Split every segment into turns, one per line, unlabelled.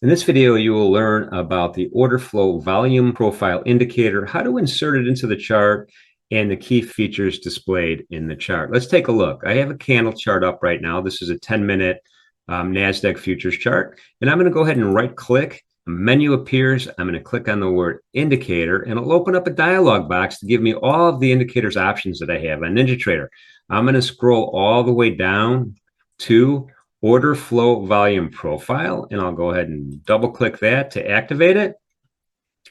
In this video, you will learn about the order flow volume profile indicator, how to insert it into the chart, and the key features displayed in the chart. Let's take a look. I have a candle chart up right now. This is a 10-minute NASDAQ futures chart. And I'm going to go ahead and right-click. A menu appears. I'm going to click on the word indicator, and it'll open up a dialog box to give me all of the indicators options that I have on NinjaTrader. I'm going to scroll all the way down to order flow volume profile, and I'll go ahead and double click that to activate it.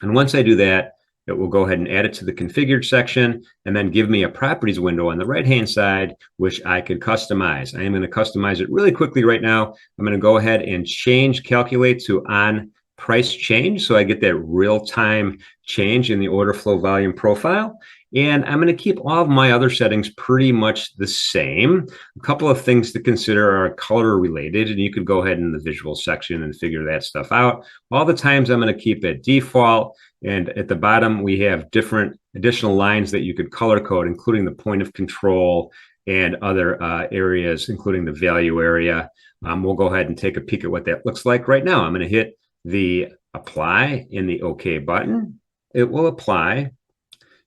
And once I do that, it will go ahead and add it to the configured section and then give me a properties window on the right-hand side, which I could customize. I am going to customize it really quickly right now. I'm going to go ahead and change calculate to on price change, so I get that real-time change in the order flow volume profile. And I'm going to keep all of my other settings pretty much the same. A couple of things to consider are color related, and you could go ahead in the visual section and figure that stuff out. All the times I'm going to keep it default. And at the bottom, we have different additional lines that you could color code, including the point of control and other areas, including the value area. We'll go ahead and take a peek at what that looks like right now. I'm going to hit the apply in the OK button. It will apply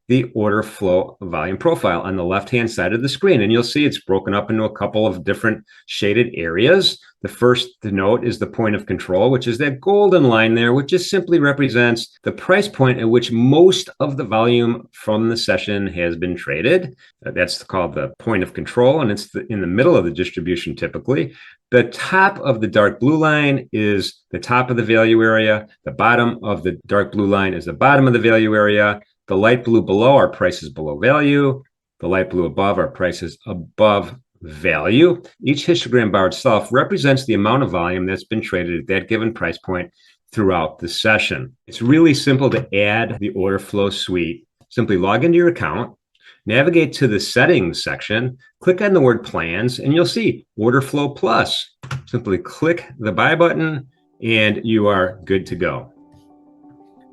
the order flow volume profile on the left-hand side of the screen. And you'll see it's broken up into a couple of different shaded areas. The first to note is the point of control, which is that golden line there, which just simply represents the price point at which most of the volume from the session has been traded. That's called the point of control, and it's in the middle of the distribution typically. The top of the dark blue line is the top of the value area. The bottom of the dark blue line is the bottom of the value area. The light blue below are prices below value. The light blue above are prices above value. Each histogram bar itself represents the amount of volume that's been traded at that given price point throughout the session. It's really simple to add the order flow suite. Simply log into your account, navigate to the settings section, click on the word plans, and you'll see order flow plus. Simply click the buy button and you are good to go.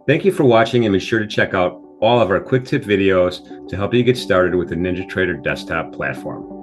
Thank you for watching, and be sure to check out all of our quick tip videos to help you get started with the NinjaTrader Desktop platform.